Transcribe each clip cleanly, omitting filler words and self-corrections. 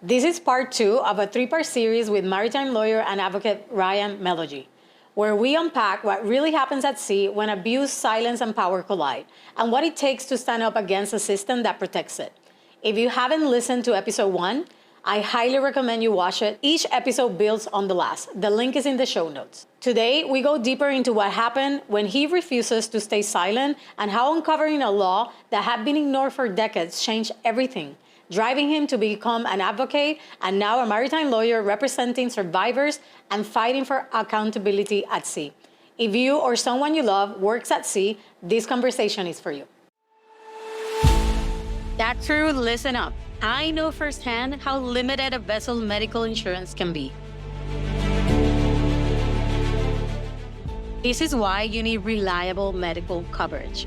This is part 2 of a 3-part series with maritime lawyer and advocate Ryan Melogy, where we unpack what really happens at sea when abuse, silence, and power collide, and what it takes to stand up against a system that protects it. If you haven't listened to episode 1, I highly recommend you watch it. Each episode builds on the last. The link is in the show notes. Today, we go deeper into what happened when he refuses to stay silent and how uncovering a law that had been ignored for decades changed everything, driving him to become an advocate and now a maritime lawyer representing survivors and fighting for accountability at sea. If you or someone you love works at sea, this conversation is for you. That's true, listen up. I know firsthand how limited a vessel's medical insurance can be. This is why you need reliable medical coverage.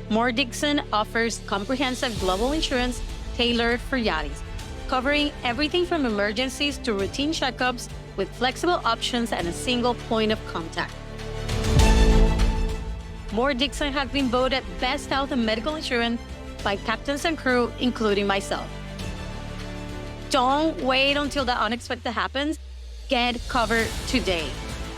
Moore Dixon offers comprehensive global insurance tailored for yachties, covering everything from emergencies to routine checkups with flexible options and a single point of contact. Moore Dixon has been voted Best Health and Medical Insurance by captains and crew, including myself. Don't wait until the unexpected happens. Get covered today.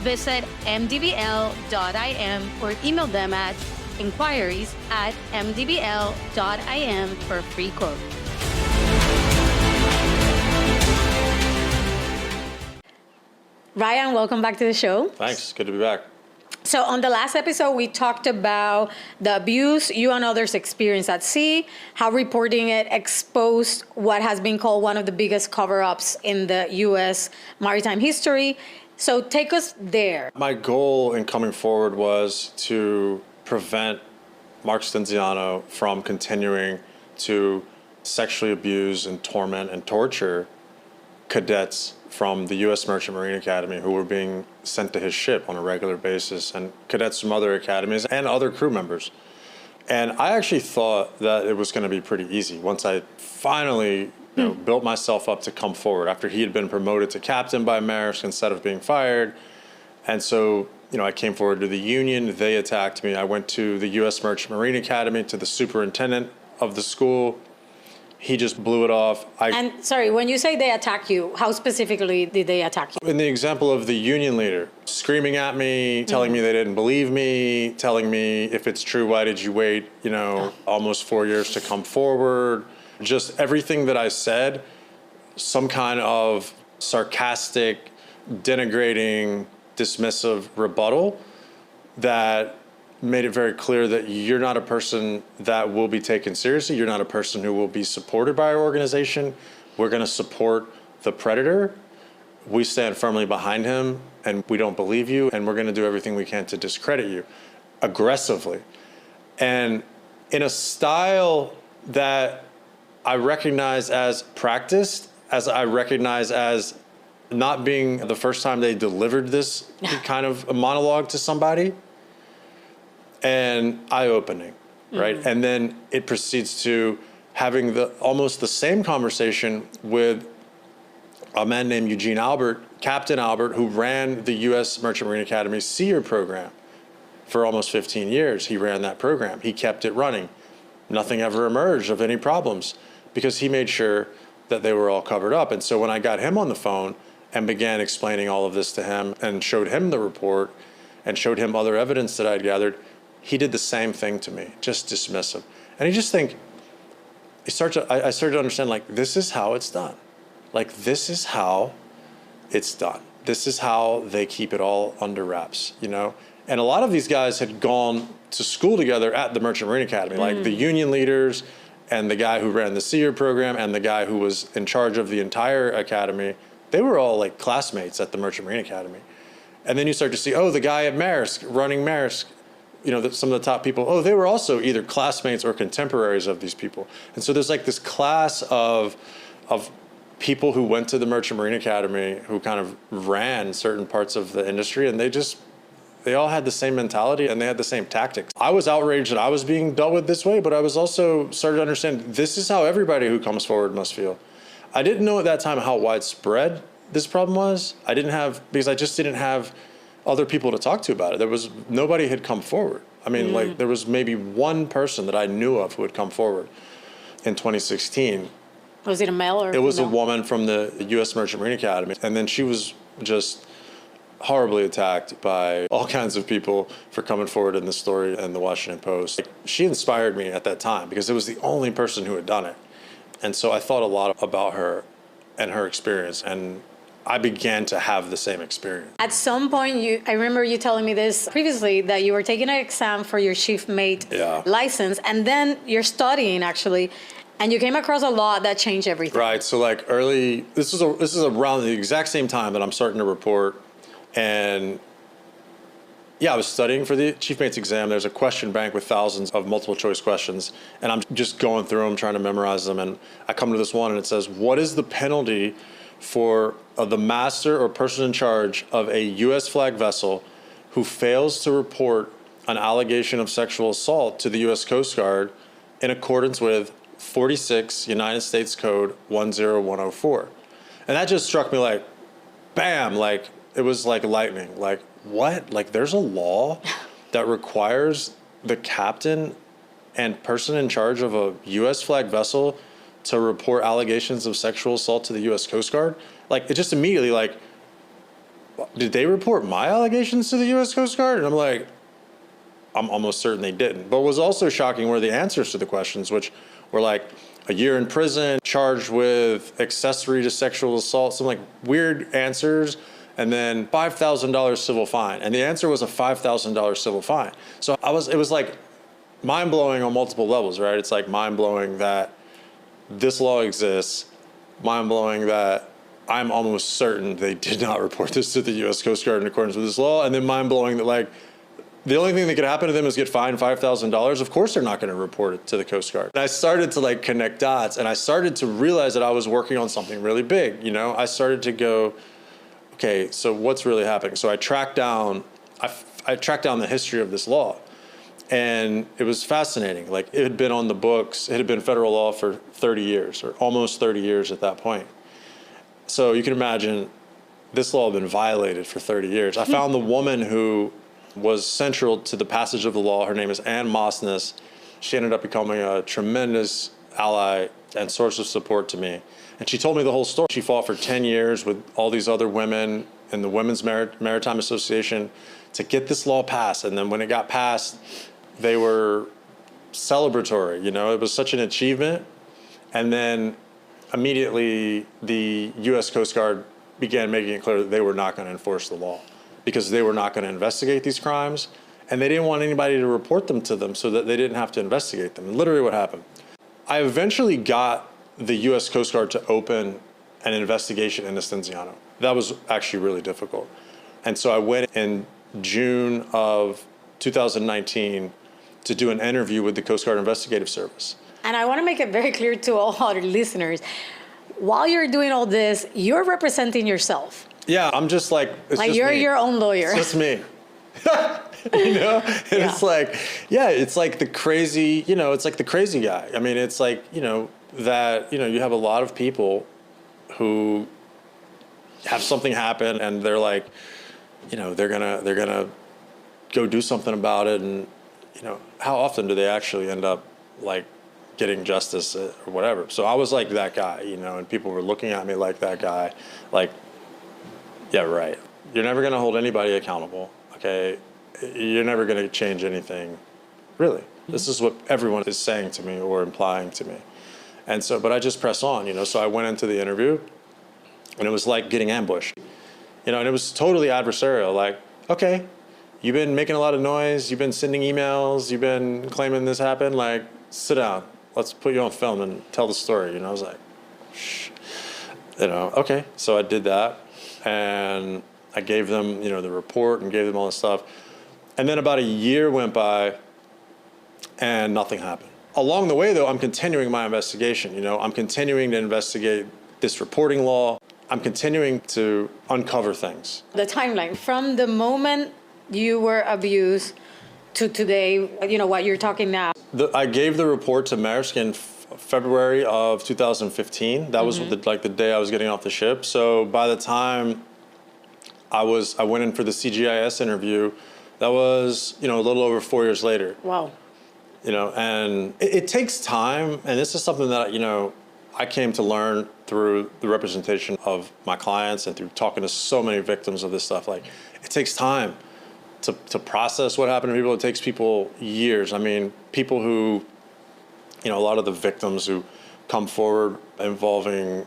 Visit mdbl.im or email them at inquiries@mdbl.im for a free quote. Ryan, welcome back to the show. Thanks. Good to be back. So on the last episode, we talked about the abuse you and others experienced at sea, how reporting it exposed what has been called one of the biggest cover-ups in the U.S. maritime history. So take us there. My goal in coming forward was to prevent Mark Stinziano from continuing to sexually abuse and torment and torture cadets from the U.S. Merchant Marine Academy who were being sent to his ship on a regular basis, and cadets from other academies and other crew members. And I actually thought that it was going to be pretty easy once I finally built myself up to come forward after he had been promoted to captain by Maersk instead of being fired. And so, I came forward to the union. They attacked me. I went to the U.S. Merchant Marine Academy, to the superintendent of the school. He just blew it off. And sorry, when you say they attack you, how specifically did they attack you? In the example of the union leader, screaming at me, telling me they didn't believe me, telling me, if it's true, why did you wait, almost 4 years to come forward? Just everything that I said, some kind of sarcastic, denigrating, dismissive rebuttal that made it very clear that you're not a person that will be taken seriously. You're not a person who will be supported by our organization. We're going to support the predator. We stand firmly behind him, and we don't believe you, and we're going to do everything we can to discredit you aggressively. And in a style that I recognize as practiced, as I recognize as not being the first time they delivered this kind of a monologue to somebody, and eye-opening, right? And then it proceeds to having almost the same conversation with a man named Eugene Albert, Captain Albert, who ran the U.S. Merchant Marine Academy SEAR program for almost 15 years. He ran that program. He kept it running. Nothing ever emerged of any problems because he made sure that they were all covered up. And so when I got him on the phone and began explaining all of this to him and showed him the report and showed him other evidence that I'd gathered, he did the same thing to me, just dismissive. And I started to understand, this is how it's done. This is how it's done. This is how they keep it all under wraps, And a lot of these guys had gone to school together at the Merchant Marine Academy, like the union leaders and the guy who ran the SEAR program and the guy who was in charge of the entire academy. They were all classmates at the Merchant Marine Academy. And then you start to see, the guy at Maersk, running Maersk, some of the top people, they were also either classmates or contemporaries of these people. And so there's this class of people who went to the Merchant Marine Academy who kind of ran certain parts of the industry, and they all had the same mentality and they had the same tactics. I was outraged that I was being dealt with this way, but I was also started to understand this is how everybody who comes forward must feel. I didn't know at that time how widespread this problem was. Because I just didn't have other people to talk to about it. Nobody had come forward. There was maybe one person that I knew of who had come forward. in 2016. Was it a male or It was a female? woman from the U.S. Merchant Marine Academy. And then she was just horribly attacked by all kinds of people for coming forward in the story in the Washington Post. She inspired me at that time because it was the only person who had done it. And so I thought a lot about her and her experience, and I began to have the same experience. At some point, I remember you telling me this previously, that you were taking an exam for your chief mate license, and then you're studying actually, and you came across a law that changed everything. Right. So like this is around the exact same time that I'm starting to report, and yeah, I was studying for the chief mate's exam. There's a question bank with thousands of multiple choice questions, and I'm just going through them, trying to memorize them. And I come to this one, and it says, "What is the penalty for the master or person in charge of a U.S. flag vessel who fails to report an allegation of sexual assault to the U.S. Coast Guard in accordance with 46 United States Code 10104?" And that just struck me like, bam, like it was like lightning. Like, what? Like, there's a law that requires the captain and person in charge of a U.S. flag vessel to report allegations of sexual assault to the U.S. Coast Guard? Like, it just immediately, like, did they report my allegations to the U.S. Coast Guard? And I'm like, I'm almost certain they didn't. But what was also shocking were the answers to the questions, which were like a year in prison, charged with accessory to sexual assault, some like weird answers, and then $5,000 civil fine. And the answer was a $5,000 civil fine. So it was like mind blowing on multiple levels, right? It's like mind blowing that this law exists, mind blowing that I'm almost certain they did not report this to the U.S. Coast Guard in accordance with this law, and then mind blowing that like the only thing that could happen to them is get fined $5,000. Of course they're not going to report it to the Coast Guard. And I started to like connect dots, and I started to realize that I was working on something really big. You know, I started to go, okay, so what's really happening? So I tracked down the history of this law, and it was fascinating. Like, it had been on the books, it had been federal law for 30 years, or almost 30 years at that point. So you can imagine this law had been violated for 30 years. I found the woman who was central to the passage of the law. Her name is Ann Mossness. She ended up becoming a tremendous ally and source of support to me. And she told me the whole story. She fought for 10 years with all these other women in the Women's Maritime Association to get this law passed. And then when it got passed, they were celebratory. You know, it was such an achievement. And then immediately the U.S. Coast Guard began making it clear that they were not going to enforce the law because they were not going to investigate these crimes. And they didn't want anybody to report them to them so that they didn't have to investigate them. And literally what happened, I eventually got the U.S. Coast Guard to open an investigation into Stenziano. That was actually really difficult. And so I went in June of 2019 to do an interview with the Coast Guard Investigative Service. And I want to make it very clear to all our listeners, while you're doing all this, you're representing yourself. Yeah, I'm just like, it's like just you're me. your own lawyer. It's just me. You know? And it's like, yeah, it's like the crazy, you know, it's like the crazy guy. I mean, it's like, you know, that, you know, you have a lot of people who have something happen and they're like, you know, they're gonna go do something about it. And, you know, how often do they actually end up like getting justice or whatever? So I was like that guy, you know, and people were looking at me like that guy, like, yeah, right. You're never gonna hold anybody accountable, okay? You're never gonna change anything, really. This is what everyone is saying to me or implying to me. And so, but I just press on, you know, so I went into the interview and it was like getting ambushed, you know, and it was totally adversarial. Like, okay, you've been making a lot of noise, you've been sending emails, you've been claiming this happened, like, sit down, let's put you on film and tell the story. You know, I was like, shh, you know, okay. So I did that and I gave them, you know, the report and gave them all the stuff. And then about a year went by and nothing happened. Along the way, though, I'm continuing my investigation. You know, I'm continuing to investigate this reporting law. I'm continuing to uncover things. The timeline from the moment you were abused to today, you know, what you're talking now. I gave the report to Maersk in February of 2015. That was the day I was getting off the ship. So by the time I went in for the CGIS interview, that was, you know, a little over 4 years later. Wow. and it takes time. And this is something that, I came to learn through the representation of my clients and through talking to so many victims of this stuff. Like, it takes time to process what happened to people. It takes people years. I mean, people who, a lot of the victims who come forward involving,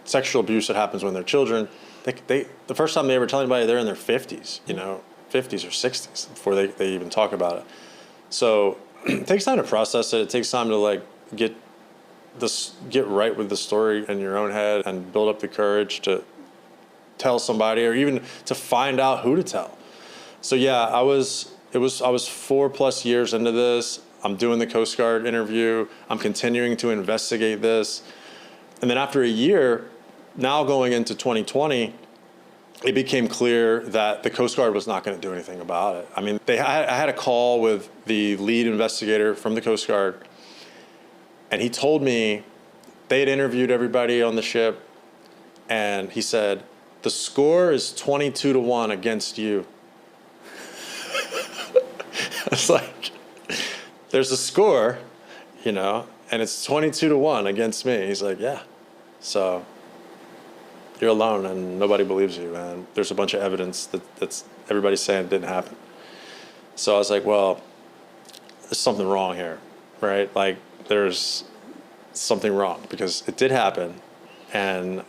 sexual abuse that happens when they're children, they the first time they ever tell anybody, they're in their 50s, 50s or 60s before they even talk about it. So it takes time to process it. It takes time to get right with the story in your own head and build up the courage to tell somebody, or even to find out who to tell. So yeah, I was 4+ years into this. I'm doing the Coast Guard interview. I'm continuing to investigate this. And then after a year, now going into 2020, it became clear that the Coast Guard was not going to do anything about it. I mean, I had a call with the lead investigator from the Coast Guard, and he told me they had interviewed everybody on the ship, and he said, the score is 22-1 against you. I was like, there's a score, and it's 22-1 against me. He's like, yeah. So you're alone and nobody believes you. And there's a bunch of evidence that's everybody's saying it didn't happen. So I was like, well, there's something wrong here, right? Like, there's something wrong because it did happen. And,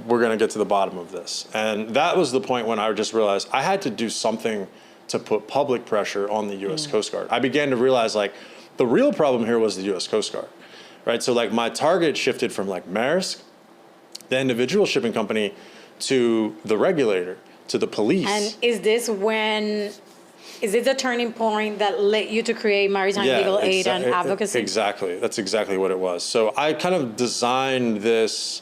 we're going to get to the bottom of this. And that was the point when I just realized I had to do something to put public pressure on the U.S. Coast Guard. I began to realize, the real problem here was the U.S. Coast Guard, right? So, my target shifted from, Maersk, the individual shipping company, to the regulator, to the police. And is this the turning point that led you to create Maritime Legal Aid and Advocacy? Exactly. That's exactly what it was. So I kind of designed this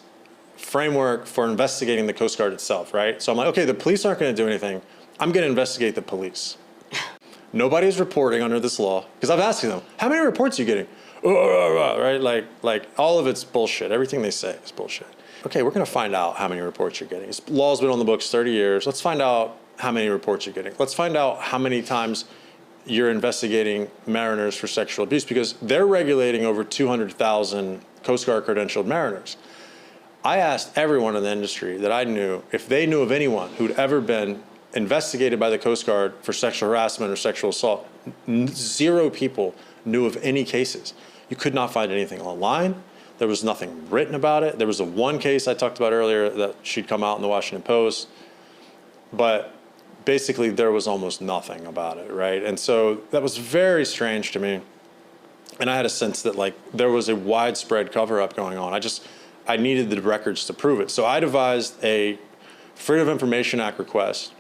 framework for investigating the Coast Guard itself, right? So I'm like, okay, the police aren't going to do anything. I'm going to investigate the police. Nobody's reporting under this law, because I've asked them, how many reports are you getting? Right? Like all of it's bullshit. Everything they say is bullshit. Okay, we're going to find out how many reports you're getting. This law's been on the books 30 years. Let's find out how many reports you're getting. Let's find out how many times you're investigating mariners for sexual abuse, because they're regulating over 200,000 Coast Guard credentialed mariners. I asked everyone in the industry that I knew if they knew of anyone who'd ever been investigated by the Coast Guard for sexual harassment or sexual assault. 0 people knew of any cases. You could not find anything online. There was nothing written about it. There was one case I talked about earlier that she'd come out in the Washington Post, but basically there was almost nothing about it, right? And so that was very strange to me. And I had a sense that there was a widespread cover-up going on. I needed the records to prove it. So I devised a Freedom of Information Act request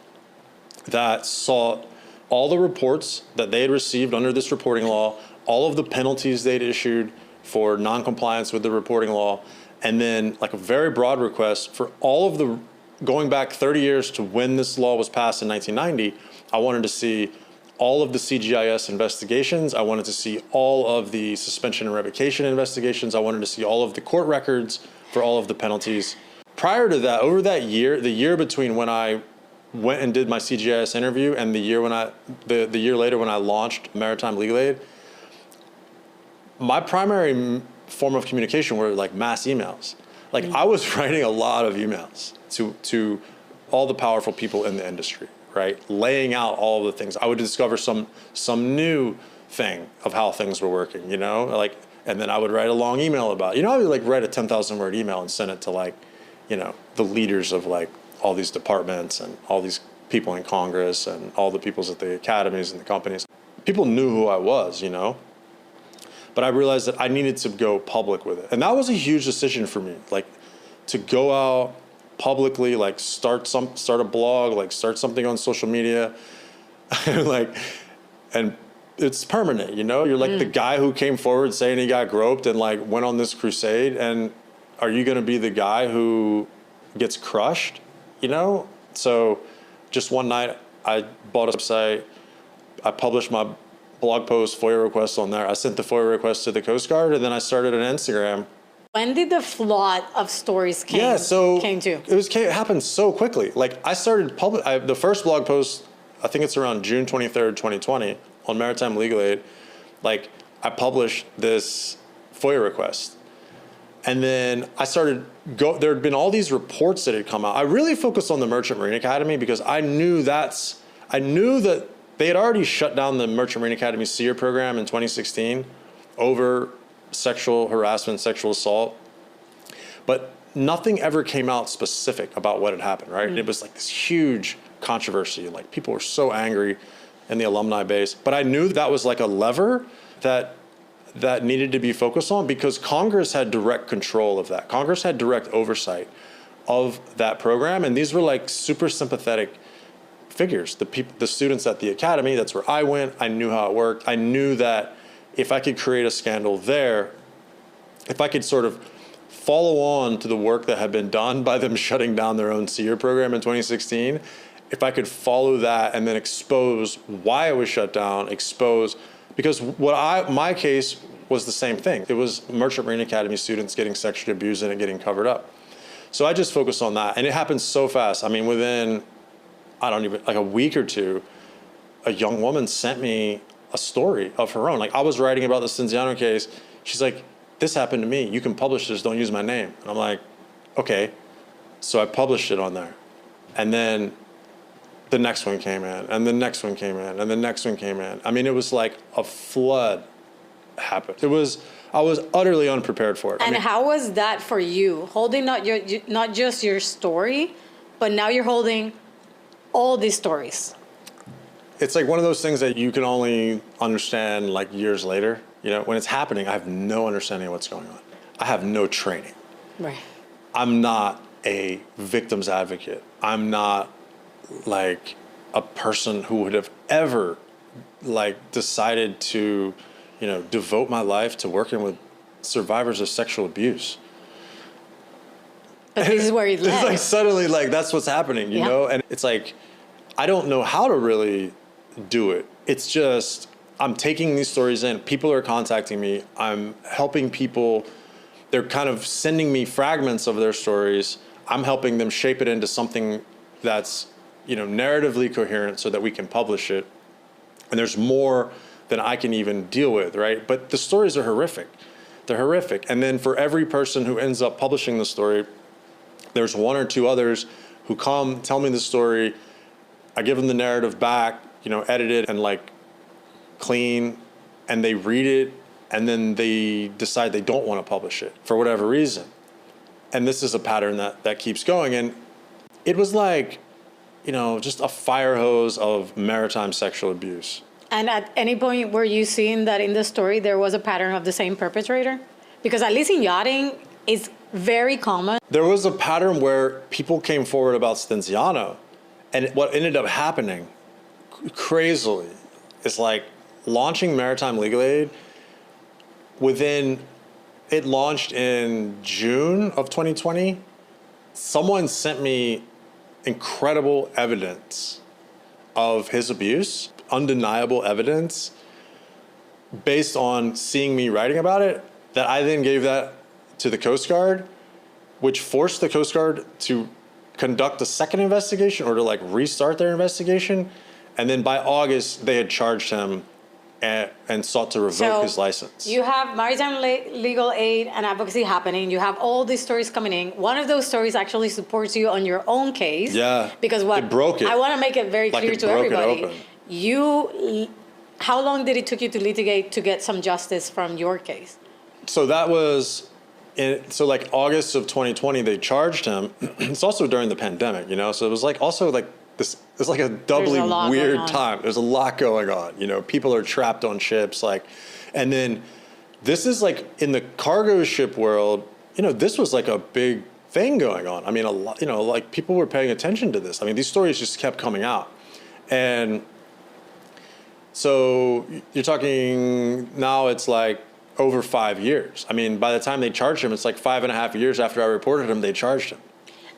that sought all the reports that they had received under this reporting law, all of the penalties they'd issued for noncompliance with the reporting law, and then a very broad request for all of the, going back 30 years to when this law was passed in 1990, I wanted to see all of the CGIS investigations. I wanted to see all of the suspension and revocation investigations. I wanted to see all of the court records for all of the penalties. Prior to that, over that year, the year between when I went and did my CGIS interview and the year later when I launched Maritime Legal Aid, my primary form of communication were mass emails. I was writing a lot of emails to all the powerful people in the industry, right? Laying out all of the things. I would discover some new thing of how things were working, and then I would write a long email about it. I would write a 10,000 word email and send it to the leaders of all these departments and all these people in Congress and all the peoples at the academies and the companies. People knew who I was, but I realized that I needed to go public with it. And that was a huge decision for me, to go out publicly, start a blog, start something on social media, and it's permanent, You're the guy who came forward saying he got groped and went on this crusade, and are you going to be the guy who gets crushed, So just one night I bought a website, I published my blog post, FOIA request on there. I sent the FOIA request to the Coast Guard, and then I started an Instagram. When did the flood of stories came to? It happened so quickly. I started the first blog post, I think it's around June 23rd, 2020. on Maritime Legal Aid, like I published this FOIA request. And then I started, there had been all these reports that had come out. I really focused on the Merchant Marine Academy because I knew that they had already shut down the Merchant Marine Academy SEER program in 2016 over sexual harassment, sexual assault. But nothing ever came out specific about what had happened, right? It was like this huge controversy. Like people were so angry in the alumni base. But I knew that was like a lever that needed to be focused on because Congress had direct control of that. Congress had direct oversight of that program. And these were like super sympathetic figures. The students at the academy, that's where I went. I knew how it worked. I knew that if I could create a scandal there, if I could sort of follow on to the work that had been done by them shutting down their own SEER program in 2016, if I could follow that and then expose why it was shut down, because my case was the same thing. It was Merchant Marine Academy students getting sexually abused and it getting covered up. So I just focused on that. And it happened so fast. I mean, within, like a week or two, a young woman sent me a story of her own. Like I was writing about the Cinziano case. She's like, this happened to me. You can publish this, don't use my name. And I'm like, okay. So I published it on there. And then the next one came in, and the next one came in, and the next one came in. I mean, it was like a flood happened. I was utterly unprepared for it. And how was that for you? Holding not just your story, but now you're holding all these stories. It's like one of those things that you can only understand like years later. You know, when it's happening, I have no understanding of what's going on. I have no training. Right. I'm not a victim's advocate. I'm not like a person who would have ever like decided to, you know, devote my life to working with survivors of sexual abuse. But this is where you led. It's like suddenly like that's what's happening, you know? And it's like, I don't know how to really do it. It's just, I'm taking these stories in. People are contacting me. I'm helping people. They're kind of sending me fragments of their stories. I'm helping them shape it into something that's, you know, narratively coherent so that we can publish it. And there's more than I can even deal with, right? But the stories are horrific. They're horrific. And then for every person who ends up publishing the story, there's one or two others who come, tell me the story. I give them the narrative back, you know, edit it and like clean, and they read it, and then they decide they don't want to publish it for whatever reason. And this is a pattern that keeps going. And it was like, you know, just a fire hose of maritime sexual abuse. And at any point were you seeing that in the story there was a pattern of the same perpetrator? Because at least in yachting, it's very common. There was a pattern where people came forward about Cinziano, and what ended up happening crazily is like launching Maritime Legal Aid. It launched in June of 2020. Someone sent me incredible evidence of his abuse, undeniable evidence, based on seeing me writing about it, that I then gave that to the Coast Guard, which forced the Coast Guard to conduct a second investigation or to like restart their investigation. And then by August, they had charged him and sought to revoke his license. You have Maritime Legal Aid and advocacy happening. You have all these stories coming in. One of those stories actually supports you on your own case. Yeah. Because it broke it. I want to make it very clear to everybody. How long did it took you to litigate to get some justice from your case? So that was, like August of 2020, they charged him. It's also during the pandemic, you know? So it was like also like this, it's like a doubly weird time. There's a lot going on, you know? People are trapped on ships, like, and then this is like in the cargo ship world, you know, this was like a big thing going on. I mean, a lot, you know, like people were paying attention to this. I mean, these stories just kept coming out. And so you're talking now it's like over 5 years. I mean, by the time they charged him, it's like 5.5 years after I reported him, they charged him.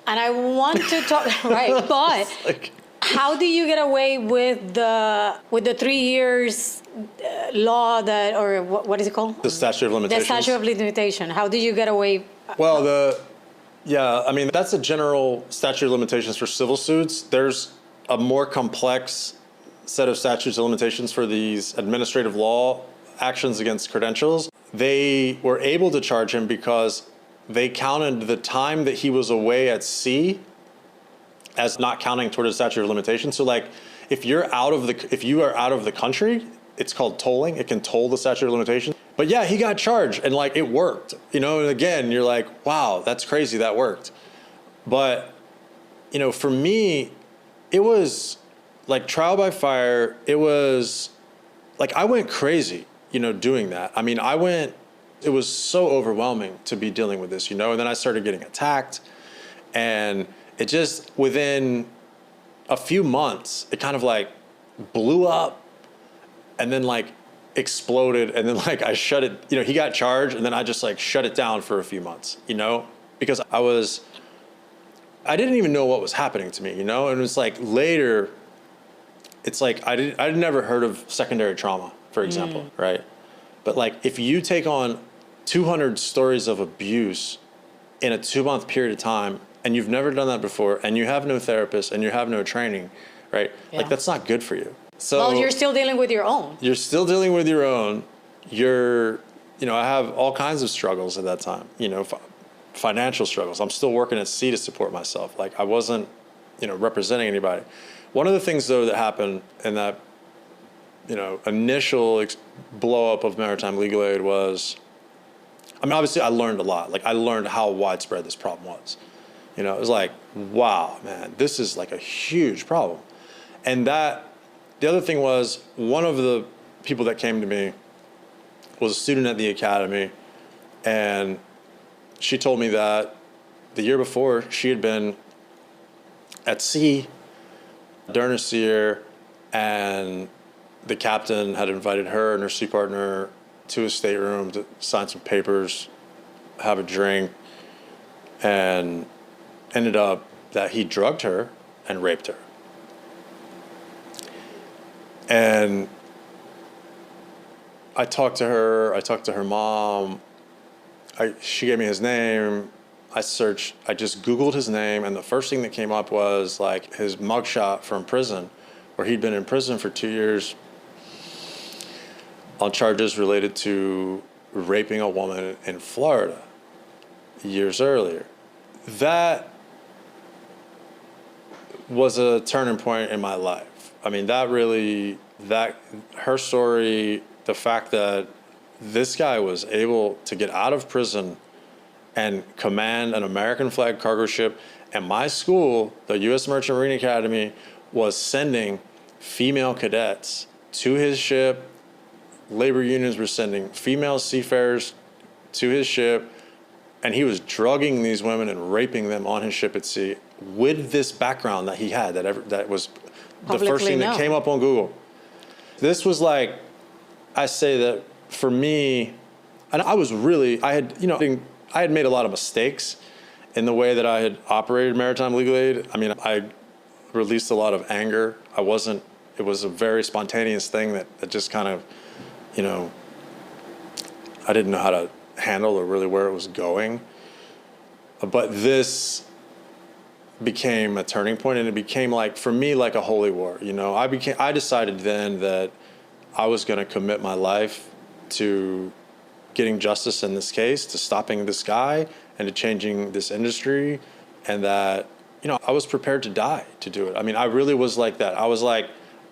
And I want to talk, right, but like, how do you get away with the 3 years law that, or what is it called? The statute of limitations. The statute of limitation. How do you get away? Well, I mean, that's a general statute of limitations for civil suits. There's a more complex set of statutes of limitations for these administrative law actions against credentials, they were able to charge him because they counted the time that he was away at sea as not counting toward the statute of limitations. So like if you are out of the country, it's called tolling. It can toll the statute of limitations. But yeah, he got charged and like it worked, you know, and again, you're like, wow, that's crazy, that worked. But, you know, for me, it was like trial by fire. It was like, I went crazy, you know, doing that. I mean, it was so overwhelming to be dealing with this, you know, and then I started getting attacked, and it just, within a few months, it kind of like blew up and then like exploded. And then like I shut it, you know, he got charged and then I just like shut it down for a few months, you know, because I didn't even know what was happening to me, you know, and it was like later, it's like I'd never heard of secondary trauma, for example, right? But like if you take on 200 stories of abuse in a 2-month period of time, and you've never done that before, and you have no therapist, and you have no training, right? Yeah. Like that's not good for you. So well, you're still dealing with your own. You're still dealing with your own. You know, I have all kinds of struggles at that time, you know, financial struggles. I'm still working at sea to support myself. Like I wasn't, you know, representing anybody. One of the things though that happened in that, you know, initial blow up of Maritime Legal Aid was, I mean, obviously I learned a lot. Like I learned how widespread this problem was. You know, it was like, wow, man, this is like a huge problem. And the other thing was, one of the people that came to me was a student at the academy, and she told me that the year before she had been at sea during a sea year, and the captain had invited her and her sea partner to his stateroom to sign some papers, have a drink, and ended up that he drugged her and raped her. And I talked to her mom. She gave me his name. I just Googled his name, and the first thing that came up was like his mugshot from prison, where he'd been in prison for 2 years on charges related to raping a woman in Florida years earlier. That was a turning point in my life. I mean, her story, the fact that this guy was able to get out of prison and command an American flag cargo ship, and my school, the U.S. Merchant Marine Academy, was sending female cadets to his ship. Labor unions were sending female seafarers to his ship, and he was drugging these women and raping them on his ship at sea with this background that he had, that was the first thing that came up on Google. This was like, I say that for me, and I had made a lot of mistakes in the way that I had operated Maritime Legal Aid. I mean, I released a lot of anger. It was a very spontaneous thing that just kind of, you know, I didn't know how to handle or really where it was going. But this became a turning point, and it became like, for me, like a holy war. You know, I decided then that I was going to commit my life to getting justice in this case, to stopping this guy, and to changing this industry, and that, you know, I was prepared to die to do it. I mean, I really was like that. I was like,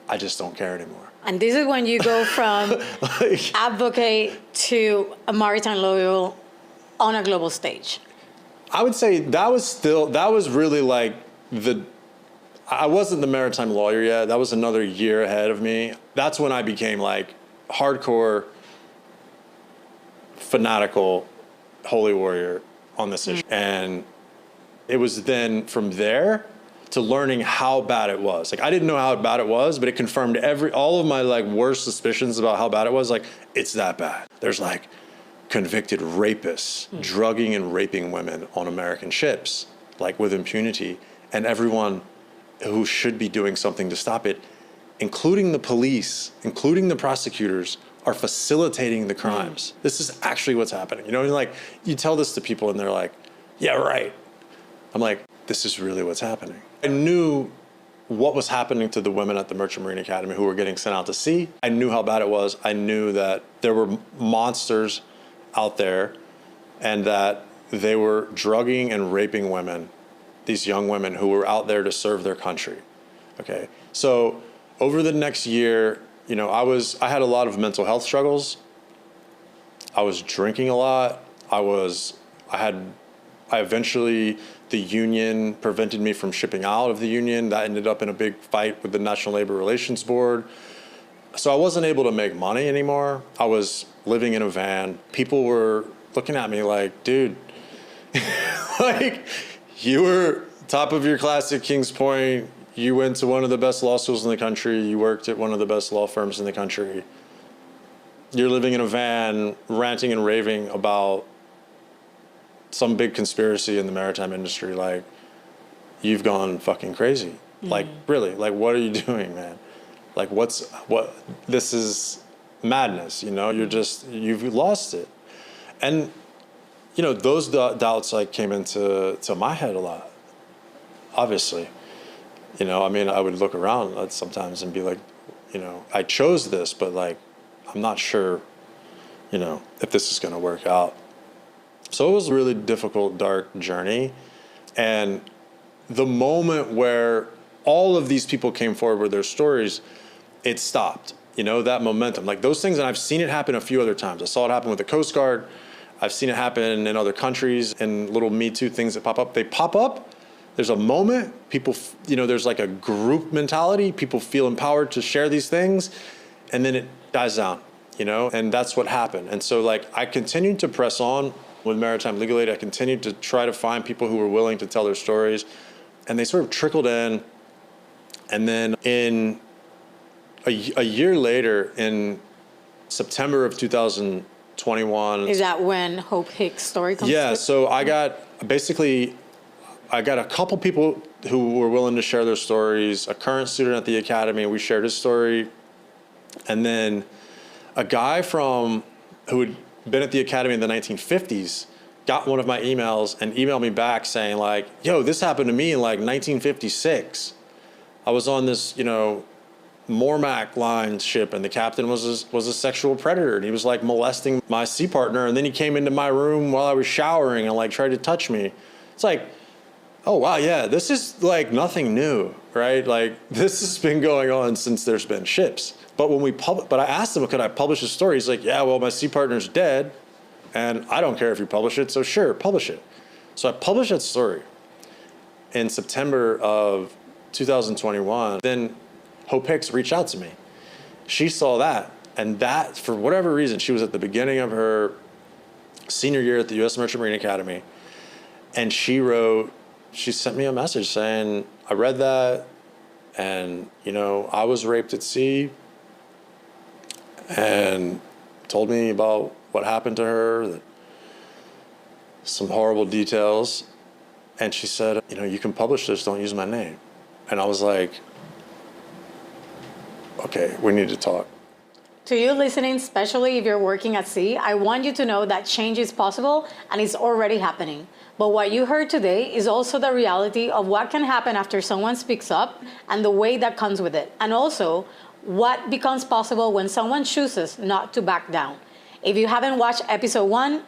I just don't care anymore. And this is when you go from advocate to a maritime lawyer on a global stage. I would say that was really like I wasn't the maritime lawyer yet. That was another year ahead of me. That's when I became like hardcore, fanatical, holy warrior on this issue. And it was then from there to learning how bad it was. Like, I didn't know how bad it was, but it confirmed all of my like worst suspicions about how bad it was. Like, it's that bad. There's like convicted rapists drugging and raping women on American ships, like with impunity, and everyone who should be doing something to stop it, including the police, including the prosecutors, are facilitating the crimes. This is actually what's happening. You know, and like, you tell this to people and they're like, yeah, right. I'm like, this is really what's happening. I knew what was happening to the women at the Merchant Marine Academy who were getting sent out to sea. I knew how bad it was. I knew that there were monsters out there and that they were drugging and raping women, these young women who were out there to serve their country. Okay. So over the next year, you know, I had a lot of mental health struggles. I was drinking a lot. I eventually, the union prevented me from shipping out of the union. That ended up in a big fight with the National Labor Relations Board. So I wasn't able to make money anymore. I was living in a van. People were looking at me like, dude, like, you were top of your class at Kings Point. You went to one of the best law schools in the country. You worked at one of the best law firms in the country. You're living in a van, ranting and raving about some big conspiracy in the maritime industry. Like, you've gone fucking crazy. Mm-hmm. Like, really, like, what are you doing, man? Like, this is madness, you know? You've lost it. And, you know, those doubts, like, came into my head a lot, obviously. You know, I mean, I would look around sometimes and be like, you know, I chose this, but, like, I'm not sure, you know, if this is going to work out. So it was a really difficult, dark journey. And the moment where all of these people came forward with their stories, it stopped, you know, that momentum. Like those things, and I've seen it happen a few other times. I saw it happen with the Coast Guard. I've seen it happen in other countries and little Me Too things that pop up. They pop up. There's a moment. People, you know, there's like a group mentality. People feel empowered to share these things. And then it dies down, you know, and that's what happened. And so, like, I continued to press on with Maritime Legal Aid. I continued to try to find people who were willing to tell their stories, and they sort of trickled in. And then in a year later, in September of 2021. Is that when Hope Hicks' story comes Yeah, through? so I got a couple people who were willing to share their stories, a current student at the academy, we shared his story. And then a guy who had been at the academy in the 1950s got one of my emails and emailed me back saying, like, yo, this happened to me in like 1956. I was on this, you know, Mormac line ship, and the captain was a sexual predator, and he was like molesting my sea partner, and then he came into my room while I was showering and like tried to touch me. It's like, oh wow, yeah, this is like nothing new, right? Like this has been going on since there's been ships. But but I asked him, could I publish his story? He's like, yeah, well, my sea partner's dead, and I don't care if you publish it, so sure, publish it. So I published that story in September of 2021. Then Hope Hicks reached out to me. She saw that, and that, for whatever reason, she was at the beginning of her senior year at the U.S. Merchant Marine Academy, and she sent me a message saying, I read that, and, you know, I was raped at sea, and told me about what happened to her, some horrible details. And she said, you know, you can publish this, don't use my name. And I was like, okay, we need to talk. To you listening, especially if you're working at sea, I want you to know that change is possible and it's already happening. But what you heard today is also the reality of what can happen after someone speaks up and the way that comes with it. And also, what becomes possible when someone chooses not to back down. If you haven't watched episode 1,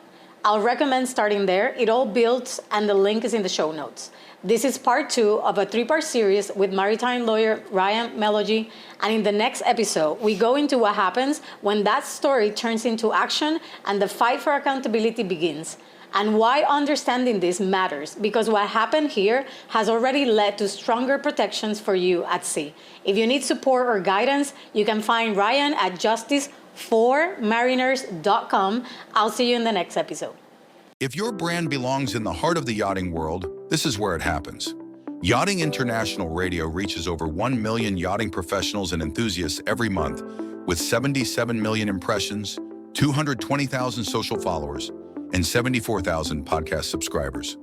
I'll recommend starting there. It all builds, and the link is in the show notes. This is part 2 of a 3-part series with maritime lawyer Ryan Melogy. And in the next episode, we go into what happens when that story turns into action and the fight for accountability begins. And why understanding this matters, because what happened here has already led to stronger protections for you at sea. If you need support or guidance, you can find Ryan at justiceformariners.com. I'll see you in the next episode. If your brand belongs in the heart of the yachting world, this is where it happens. Yachting International Radio reaches over 1 million yachting professionals and enthusiasts every month, with 77 million impressions, 220,000 social followers, and 74,000 podcast subscribers.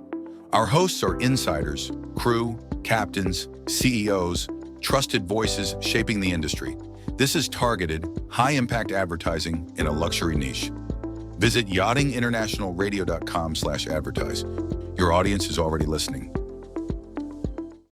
Our hosts are insiders, crew, captains, CEOs, trusted voices shaping the industry. This is targeted, high-impact advertising in a luxury niche. Visit yachtinginternationalradio.com/advertise. Your audience is already listening.